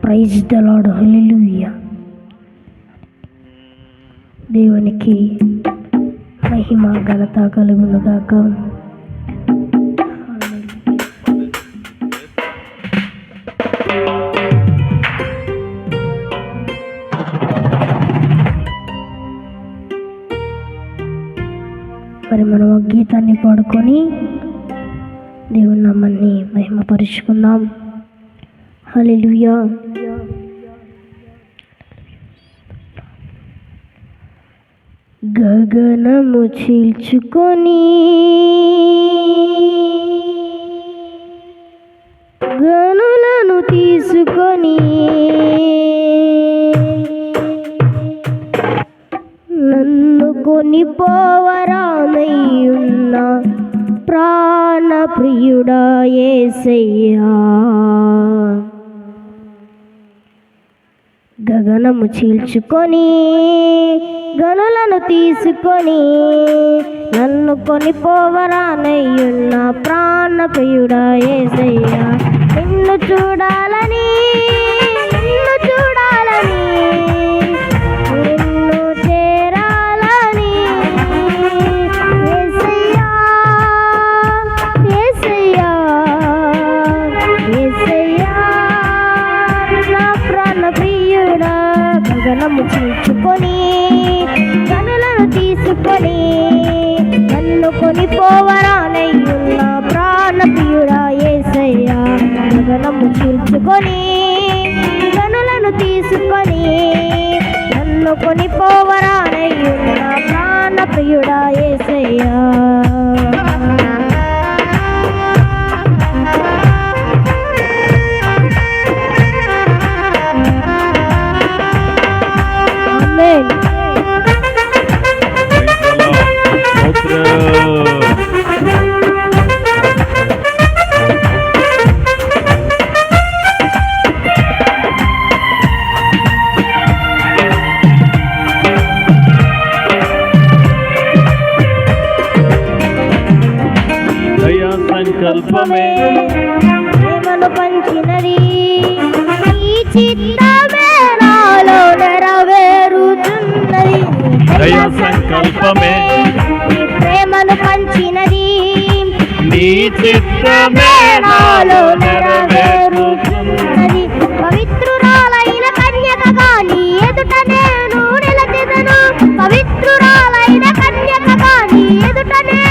Praise the lord, హల్లెలూయా. దేవునికి మహిమ ఘనత కలుగునుగాక. మరి మనం గీతాన్ని పాడుకొని దేవుని నామాన్ని మహిమపరుచుకుందాం. హల్లెలూయా. గగనము చీల్చుకొని గనులను తీసుకొని నన్ను కొనిపోవరానయ్యున్న ప్రాణ ప్రియుడా యేసయ్యా. గగనము చీల్చుకొని గనులను తీసుకొని నన్ను కొనిపోవరానయ్యున్న ప్రాణ ప్రియుడా యేసయ్యా. నిన్ను చూడాలని నిన్ను చూడాలని నిన్ను చేరాలని యేసయ్యా యేసయ్యా యేసయ్యా నా ప్రాణ ప్రియుడా. గగనము చీల్చుకొని గనులను తీసుకొని నన్ను కొనిపోవరానయ్యున్న ప్రాణ ప్రియుడా యేసయ్యా. గగనము చీల్చుకొని గనులను తీసుకొని నన్ను కొనిపోవరానయ్యున్న ప్రాణ ప్రియుడా యేసయ్యా. ఆమేన్. సంకల్పమే ప్రేమను పంచినది ఈ చిత్తమే నాలో నెరవేరుతున్నది. దయా సంకల్పమే నీ ప్రేమను పంచినది నీ చిత్తమే నాలో నెరవేరుతున్నది. పవిత్రురాలైన కన్యకగా నీ ఎదుట నేను నిలచెదను. పవిత్రురాలైన కన్యకగా నీ ఎదుట నేను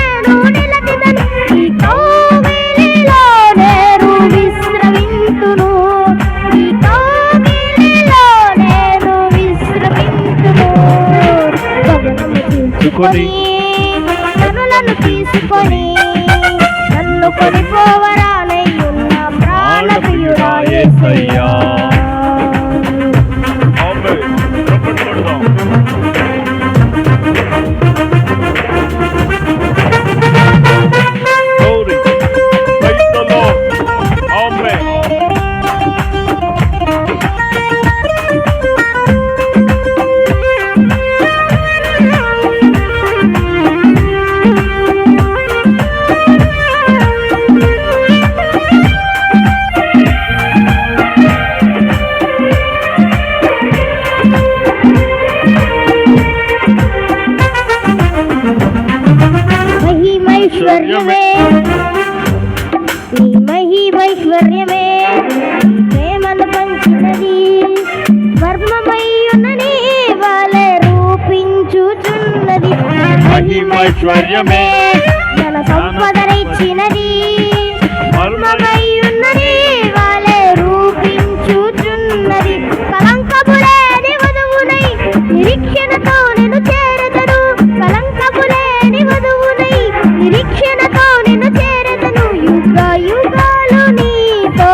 నిలచెదను. ఈ కౌగిలిలో నేను విశ్రమింతును. ఈ కౌగిలిలో నేను విశ్రమింతును. గగనము చీల్చుకొని కనులను తీసుకొని నన్ను కొనిపోవరానయ్యున్న ప్రాణ ప్రియుడా యేసయ్యా. మహిమైశ్వర్యమే నీ మహిమైశ్వర్యమే ప్రేమను పంచినది. వర్మమయ్యున్న నీ వలె రూపించుచున్నది. మహిమైశ్వర్యమే ధన సంపదనిచ్చినది. వర్మమయ్యున్న నీ వలె రూపించుచున్నది. కలంకములేని వధువునై నిరీక్షణతో నిన్ను చేరదను. కలంకములేని వధువునై నిరీక్షణతో నిన్ను చేరదను. యుగ యుగాలు నీతో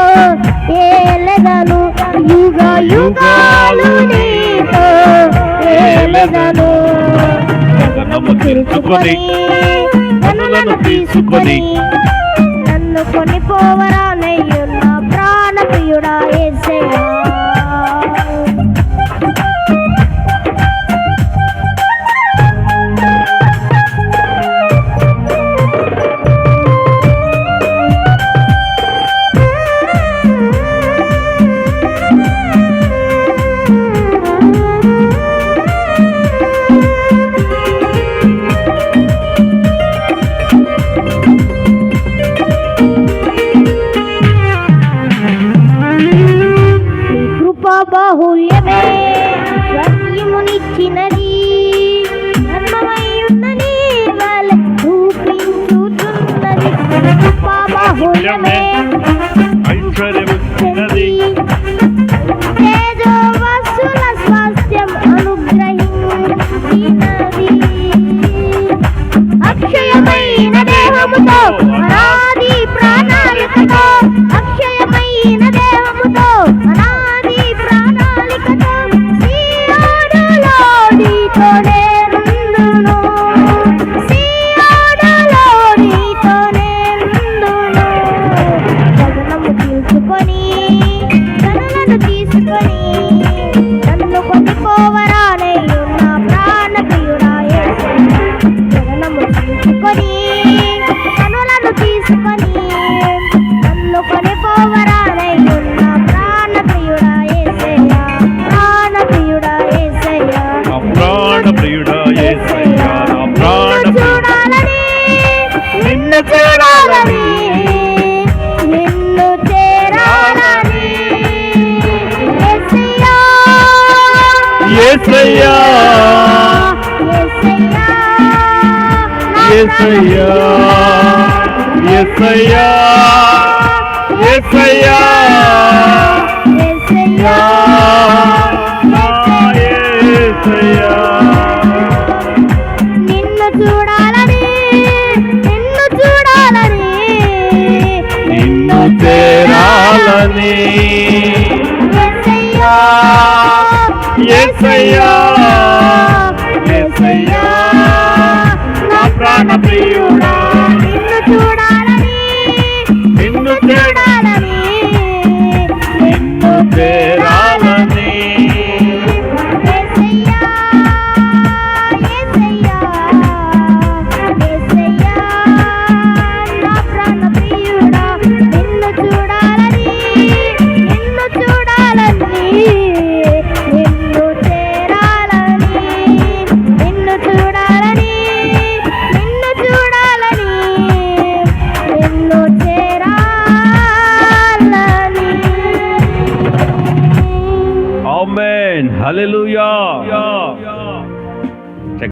ఏలెదను. యుగ యుగాలు నీతో ఏలెదను. గగనము చీల్చుకొని గనులను తీసుకొని నన్ను కొనిపోవరానయ్యున్న ప్రాణ ప్రియుడా యేసయ్యా. బాహుల్యమే స్వర్యమునిచ్చినది ధర్మమై ఉన్న నీ వలె చూపించుతున్నది కృప బాహుల్యమే ఐశ్వర్యమున్నది తేజోవసుల స్వాస్థ్యం అనుగ్రహించినది అక్షయమైన దేహముతో అనాది ప్రణాళికతో అక్షయమైన దేహముతో అనాది ప్రణాళికతో సీయోనులో నీతోనే నుండును సీయోనులో నీతోనే నుండును గగనము తీసుకొని కనులను తీసుకొని నన్ను కొనిపోవరానే ఉన్న ప్రాణప్రియుడా యేసయ్యా గగనము తీసుకొని కనులను తీసుకొని నన్ను కొనిపోవరానే ఉన్న ప్రాణప్రియుడా యేసయ్యా ప్రాణప్రియుడా యేసయ్యా నా ప్రాణప్రియుడా యేసయ్యా నా ప్రాణప్రియుడా నిన్ను చూడాలని నిన్ను చేరాలని యేసయ్యా యేసయ్యా యేసయ్యా యేసయ్యా యేసయ్యా నా యేసయ్యా నిన్ను చూడాలని నిన్ను చూడాలని నిన్ను చేరాలని యేసయ్యా యేసయ్యా